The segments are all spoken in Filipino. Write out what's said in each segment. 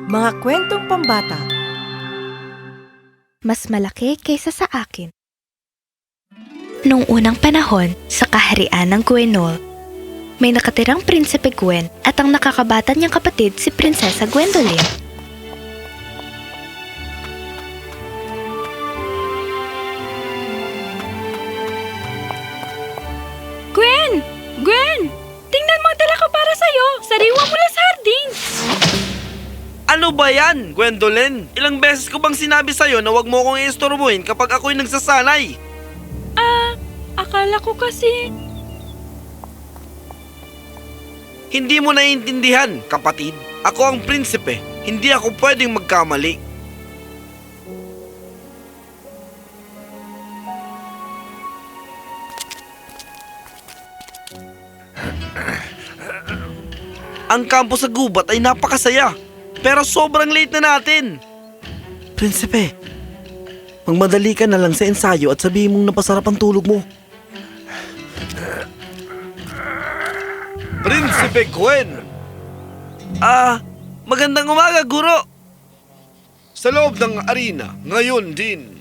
Mga kwentong pambata. Mas malaki kaysa sa akin. Noong unang panahon, sa kaharian ng Gwenol, may nakatirang Prinsipe Gwen at ang nakakabata niyang kapatid si Prinsesa Gwendolyn. Gwen! Gwen! Tingnan mo ang dala ko para sa'yo! Sariwa mula sa hardin! Ano ba yan, Gwendolyn? Ilang beses ko bang sinabi sa'yo na wag mo akong iistorbohin kapag ako'y nagsasanay? Akala ko kasi... Hindi mo naiintindihan, kapatid. Ako ang prinsipe. Hindi ako pwedeng magkamali. Ang kampo sa gubat ay napakasaya. Pero sobrang late na natin. Prinsipe, magmadali ka na lang sa ensayo at sabihin mong napasarap ang tulog mo. Prinsipe Gwen! Magandang umaga, guro! Sa loob ng arena, ngayon din.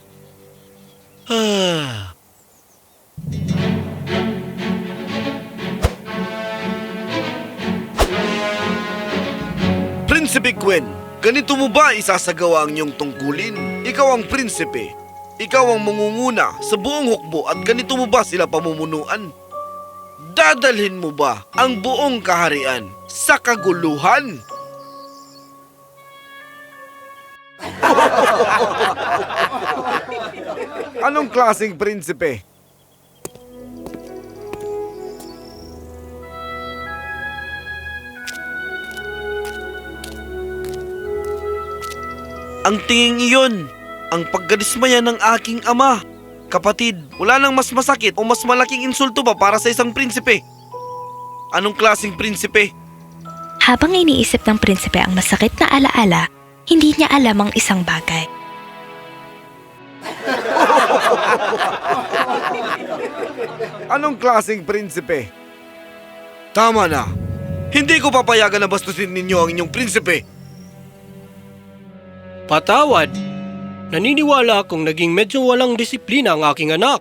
Prinsipe Gwen, ganito mo ba isasagawa ang iyong tungkulin? Ikaw ang prinsipe. Ikaw ang mangunguna sa buong hukbo at ganito mo ba sila pamumunuan? Dadalhin mo ba ang buong kaharian sa kaguluhan? Anong klaseng prinsipe? Ang tingin iyon, ang paggadismaya ng aking ama. Kapatid, wala nang mas masakit o mas malaking insulto ba para sa isang prinsipe? Anong klaseng prinsipe? Habang iniisip ng prinsipe ang masakit na alaala, hindi niya alam ang isang bagay. Anong klaseng prinsipe? Tama na. Hindi ko papayagan na bastusin ninyo ang inyong prinsipe. Patawad. Naniniwala akong naging medyo walang disiplina ang aking anak.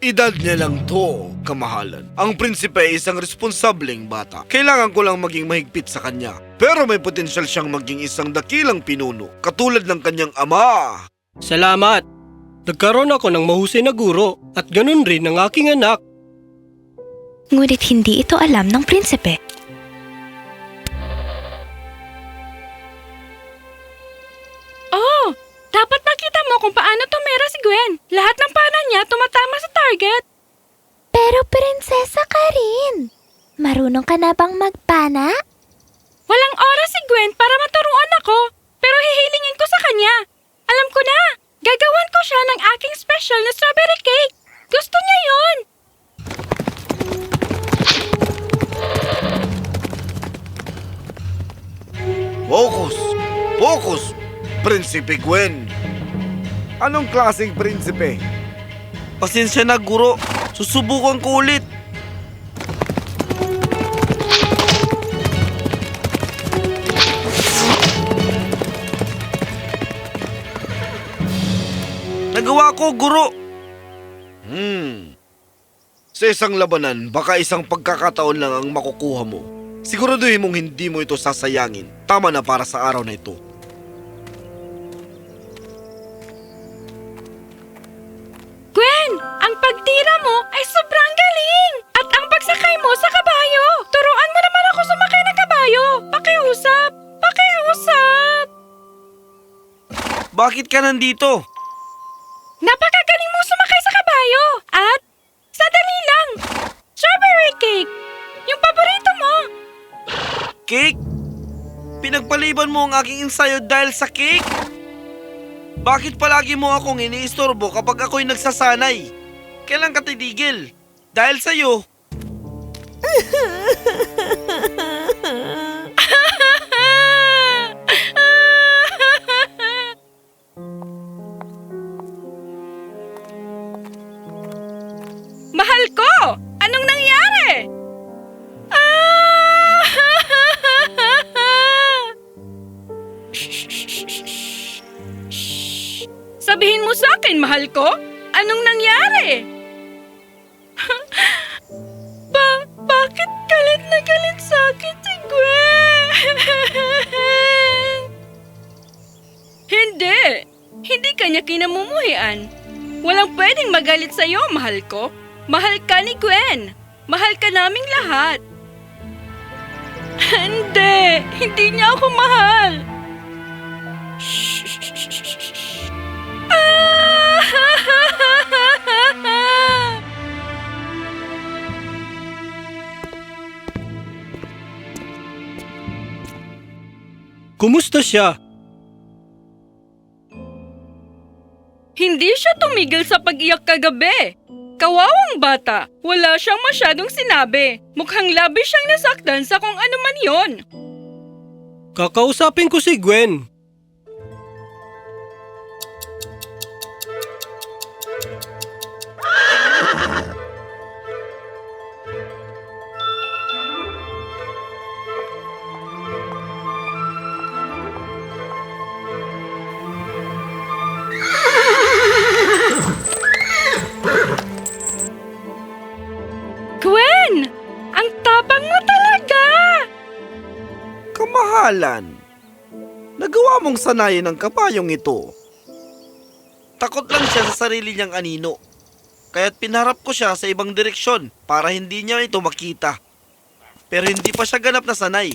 Edad niya lang to, kamahalan. Ang prinsipe ay isang responsableng bata. Kailangan ko lang maging mahigpit sa kanya. Pero may potensyal siyang maging isang dakilang pinuno, katulad ng kanyang ama. Salamat. Nagkaroon ako ng mahusay na guro at ganun rin ang aking anak. Ngunit hindi ito alam ng prinsipe. Oh! Dapat makita mo kung paano tumira si Gwen. Lahat ng pana niya tumatama sa target. Pero prinsesa ka rin. Marunong ka na bang magpana? Walang oras si Gwen para maturuan ako. Pero hihilingin ko sa kanya. Alam ko na. Gagawan ko siya ng aking special na strawberry cake. Gusto niya yon. Focus! Focus! Prinsipe Gwen! Anong klaseng prinsipe? Pasensya na, guro. Susubukan ko ulit. Nagawa ko, guro. Sa isang labanan, baka isang pagkakataon lang ang makukuha mo. Siguraduhin mong hindi mo ito sasayangin. Tama na para sa araw na ito. Gwen, ang pagtira mo ay sobrang galing! At ang pagsakay mo sa kabayo! Turuan mo naman ako sumakay ng kabayo! Pakiusap! Pakiusap! Bakit ka nandito? Napakagaling mo sumakay sa kabayo! At, sadali lang! Strawberry cake! Yung paborito mo! Cake? Pinagpaliban mo ang aking ensayo dahil sa cake? Bakit palagi mo akong iniistorbo kapag ako'y nagsasanay? Kailan ka titigil? Dahil sa'yo. Mahal ko! Anong nangyari? akin, mahal ko? Anong nangyari? Bakit galit na galit sa akin si Gwen? Hindi kanya kinamumuhian. Walang pwedeng magalit sa'yo, mahal ko. Mahal ka ni Gwen. Mahal ka naming lahat. Hindi niya ako mahal. Kumusta siya? Hindi siya tumigil sa pag-iyak kagabi. Kawawang bata, wala siyang masyadong sinabi. Mukhang labis siyang nasaktan sa kung ano man yon. Kakausapin ko si Gwen. Gwen! Ang tapang mo talaga! Kamahalan, nagawa mong sanayin ang kabayong ito. Takot lang siya sa sarili niyang anino. Kaya't pinarap ko siya sa ibang direksyon para hindi niya ito makita. Pero hindi pa siya ganap na sanay.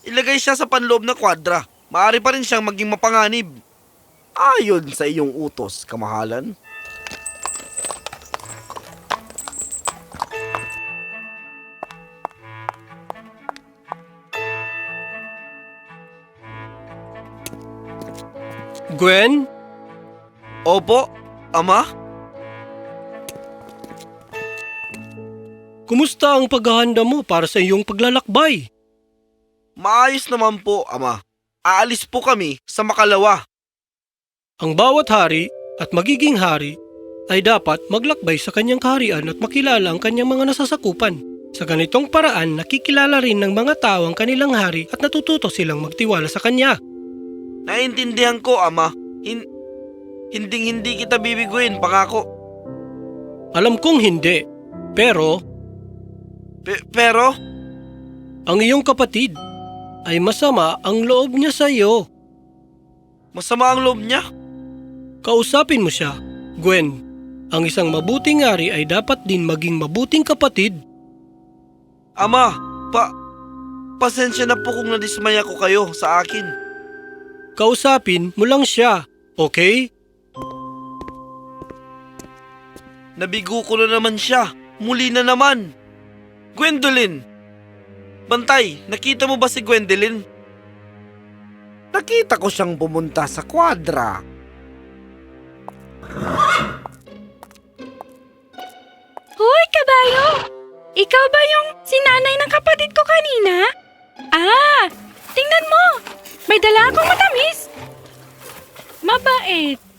Ilagay siya sa panloob na kwadra. Maaari pa rin siyang maging mapanganib. Ayon sa iyong utos, kamahalan. Gwen? Opo, ama? Kumusta ang paghahanda mo para sa iyong paglalakbay? Maayos naman po, ama. Aalis po kami sa Makalawa. Ang bawat hari at magiging hari ay dapat maglakbay sa kanyang kaharian at makilala ang kanyang mga nasasakupan. Sa ganitong paraan, nakikilala rin ng mga tao ang kanilang hari at natututo silang magtiwala sa kanya. Naintindihan ko, ama. Hindi kita bibiguin, pangako. Alam kong hindi, pero Pero, ang iyong kapatid ay masama ang loob niya sa iyo. masama ang loob niya. Kausapin mo siya, Gwen. Ang isang mabuting hari ay dapat din maging mabuting kapatid. Ama, pasensya na po kung nadismaya ko kayo sa akin. Kausapin mo lang siya, okay? Nabigo ko na naman siya. Muli na naman. Gwendolyn! Bantay, nakita mo ba si Gwendolyn? Nakita ko siyang pumunta sa kwadra. Hoy, kabayo! Ikaw ba yung sinanay ng kapatid ko kanina? Tingnan mo! May dala akong matamis!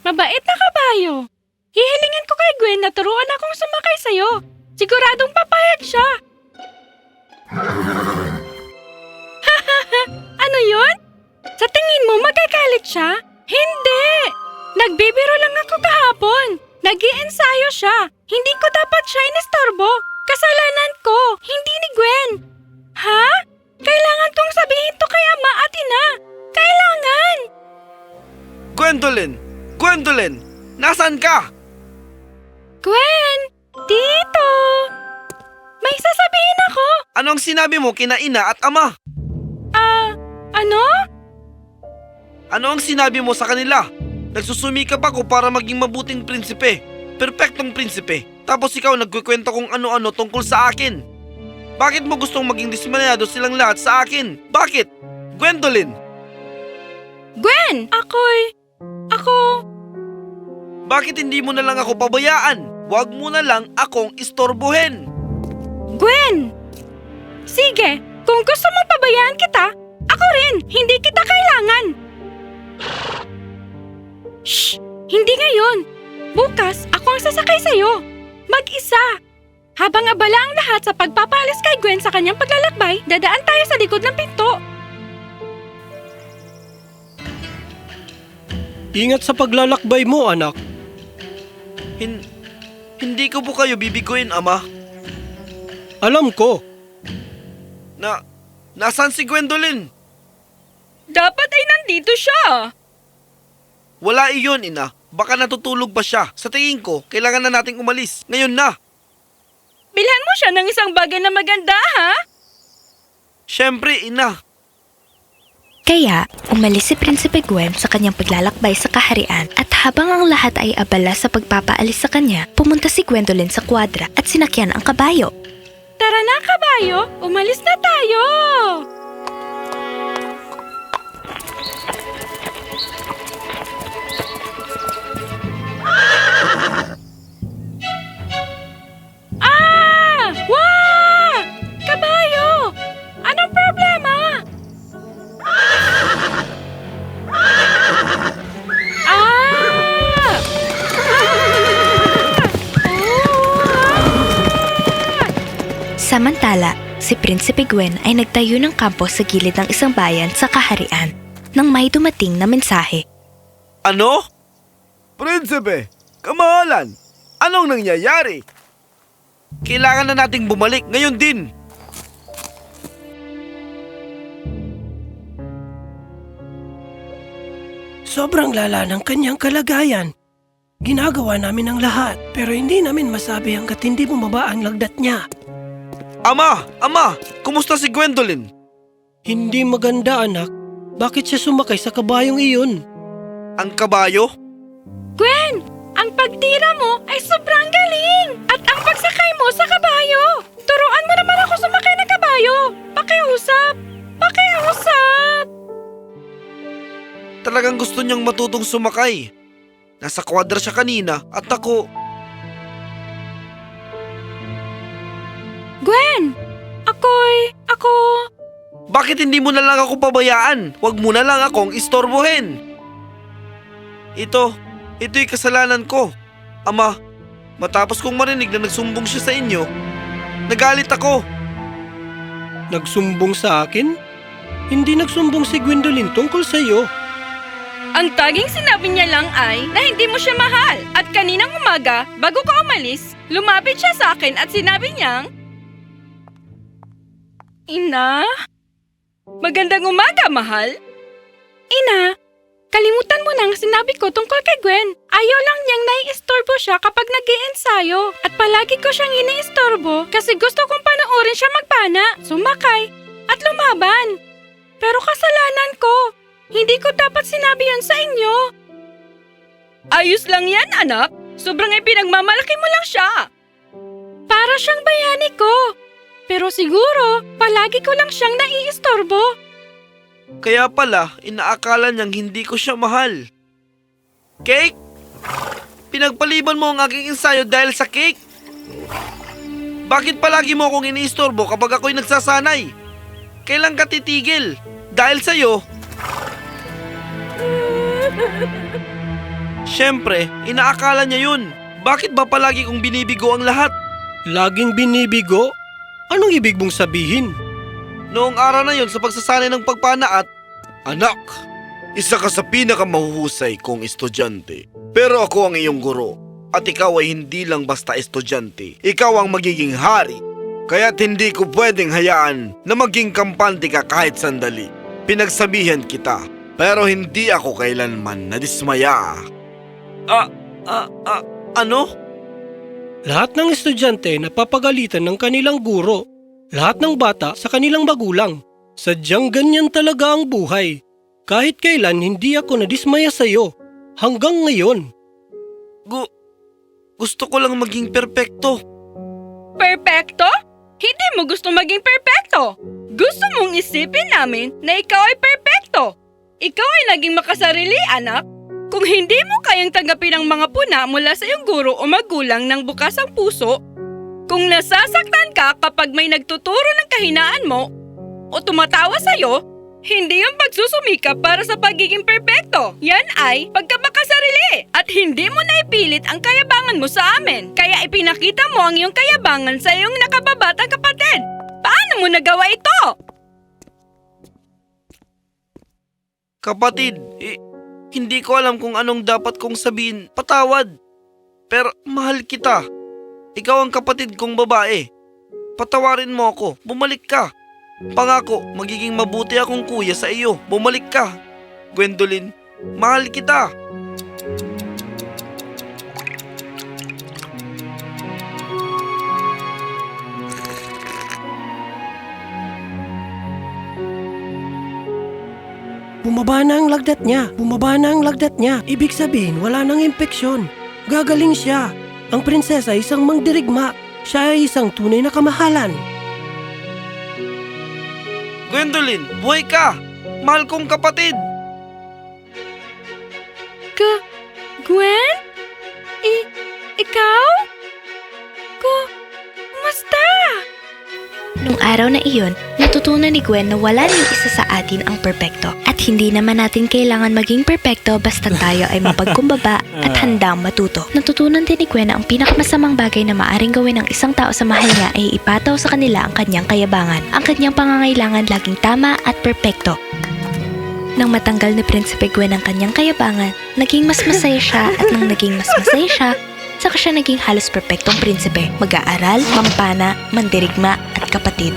Mabait na kabayo. Hihilingin ko kay Gwen na turuan akong sumakay sa'yo. Siguradong papayag siya. Ano yun? Sa tingin mo magagalit siya? Hindi! Nagbibiro lang ako kahapon. Nag-iensayo siya. Hindi ko dapat siya inistorbo. Kasalanan ko, hindi ni Gwen. Ha? Kailangan kong sabihin to kay ama at ina. Kailangan! Gwendolyn! Nasaan ka? Gwen! Tito! May sasabihin ako! Ano ang sinabi mo kina ina at ama? Ano? Ano ang sinabi mo sa kanila? Nagsusumikap ako para maging mabuting prinsipe. Perpektong prinsipe. Tapos ikaw nagkukwento kung ano-ano tungkol sa akin. Bakit mo gustong maging dismayado silang lahat sa akin? Bakit? Gwendolyn! Gwen! Ako... Bakit hindi mo na lang ako pabayaan? Huwag mo na lang akong istorbohin. Gwen! Sige, kung gusto mong pabayaan kita, ako rin, hindi kita kailangan. Shh! Hindi ngayon. Bukas, ako ang sasakay sa'yo. Mag-isa. Habang abala ang lahat sa pagpapalis kay Gwen sa kanyang paglalakbay, dadaan tayo sa likod ng pinto. Ingat sa paglalakbay mo, anak. Hindi ko po kayo bibiguin, Ama. Alam ko. Nasaan si Gwendolyn? Dapat ay nandito siya. Wala iyon, Ina. Baka natutulog pa siya. Sa tingin ko, kailangan na nating umalis. Ngayon na. Bilhan mo siya ng isang bagay na maganda, ha? Siyempre, Ina. Kaya, umalis si Prinsipe Gwen sa kanyang paglalakbay sa kaharian at habang ang lahat ay abala sa pagpapaalis sa kanya, pumunta si Gwendolyn sa kwadra at sinakyan ang kabayo. Tara na, kabayo. Umalis na tayo. Wah! Kabayo! Anong problema? Samantala, si Prinsipe Gwen ay nagtayo ng kampo sa gilid ng isang bayan sa kaharian nang may dumating na mensahe. Ano? Prinsipe, kamahalan. Anong nangyayari? Kailangan na nating bumalik ngayon din. Sobrang lala ng kanyang kalagayan. Ginagawa namin ang lahat, pero hindi namin masabi hanggat hindi bumaba ang lagdat niya. Ama! Kumusta si Gwendolyn? Hindi maganda, anak. Bakit siya sumakay sa kabayong iyon? Ang kabayo? Gwen, ang pagtira mo ay sobrang galing! At ang pagsakay mo sa kabayo! Turuan mo naman ako sumakay ng kabayo! Pakiusap! Talagang gusto niyang matutong sumakay. Nasa kwadra siya kanina at ako... Gwen! Ako... Bakit hindi mo na lang ako pabayaan? Huwag mo na lang akong istorbohin. Ito'y kasalanan ko. Ama, matapos kong marinig na nagsumbong siya sa inyo, nagalit ako. Nagsumbong sa akin? Hindi nagsumbong si Gwendolyn tungkol sa iyo. Ang taging sinabi niya lang ay na hindi mo siya mahal. At kaninang umaga, bago ka umalis, lumapit siya sa akin at sinabi niyang, Ina? Magandang umaga, mahal. Ina, kalimutan mo na ang sinabi ko tungkol kay Gwen. Ayaw lang niyang naiistorbo siya kapag nag-iensayo. At palagi ko siyang iniistorbo kasi gusto kong panoorin siya magpana, sumakay, at lumaban. Pero kasalanan ko. Hindi ko dapat sinabi yun sa inyo. Ayos lang yan, anak. Sobrang ipinagmamalaki mo lang siya. Para siyang bayani ko. Pero siguro, palagi ko lang siyang naiistorbo. Kaya pala, inaakala niyang hindi ko siya mahal. Cake? Pinagpaliban mo ang aking ensayo dahil sa cake? Bakit palagi mo akong iniistorbo kapag ako'y nagsasanay? Kailan ka titigil? Dahil sa'yo? Siyempre, inaakala niya yun. Bakit ba palagi kong binibigo ang lahat? Laging binibigo? Anong ibig mong sabihin? Noong araw na yon sa pagsasanay ng pagpana at... Anak, isa ka sa pinakamahuhusay kong estudyante. Pero ako ang iyong guro. At ikaw ay hindi lang basta estudyante. Ikaw ang magiging hari. Kaya't hindi ko pwedeng hayaan na maging kampante ka kahit sandali. Pinagsabihan kita. Pero hindi ako kailanman nadismaya. Ano? Lahat ng estudyante napapagalitan ng kanilang guro. Lahat ng bata sa kanilang magulang. Sadyang ganyan talaga ang buhay. Kahit kailan hindi ako nadismaya sa iyo. Hanggang ngayon. Gusto ko lang maging perpekto. Perpekto? Hindi mo gusto maging perpekto. Gusto mong isipin namin na ikaw ay perpekto. Ikaw ay naging makasarili, anak. Kung hindi mo kayang tanggapin ang mga puna mula sa iyong guro o magulang ng bukas ang puso, kung nasasaktan ka kapag may nagtuturo ng kahinaan mo o tumatawa sa iyo, hindi yung pagsusumikap para sa pagiging perpekto. Yan ay pagkamakasarili at hindi mo naipilit ang kayabangan mo sa amin. Kaya ipinakita mo ang iyong kayabangan sa iyong nakababatang kapatid. Paano mo nagawa ito? Kapatid, Hindi ko alam kung anong dapat kong sabihin. Patawad. Pero mahal kita. Ikaw ang kapatid kong babae. Patawarin mo ako. Bumalik ka. Pangako, magiging mabuti akong kuya sa iyo. Bumalik ka. Gwendolyn, mahal kita. Bumaba na ang lagnat niya. Bumaba na ang lagnat niya. Ibig sabihin, wala nang impeksyon. Gagaling siya. Ang prinsesa ay isang mangdirigma. Siya ay isang tunay na kamahalan. Gwendolyn, buhay ka. Mahal kong kapatid. Gwen? Ikaw? Kumusta? Nung araw na iyon, natutunan ni Gwen na wala rin isa sa atin ang perpekto. At hindi naman natin kailangan maging perpekto basta tayo ay mapagkumbaba at handang matuto. Natutunan din ni Gwen na ang pinakamasamang bagay na maaring gawin ng isang tao sa mahal niya ay ipataw sa kanila ang kanyang kayabangan. Ang kanyang pangangailangan laging tama at perpekto. Nang matanggal ni Prinsipe Gwen ang kanyang kayabangan, naging mas masaya siya at nang naging mas masaya siya, saka siya naging halos perpektong prinsipe, mag-aaral, mampana, mandirigma at kapatid.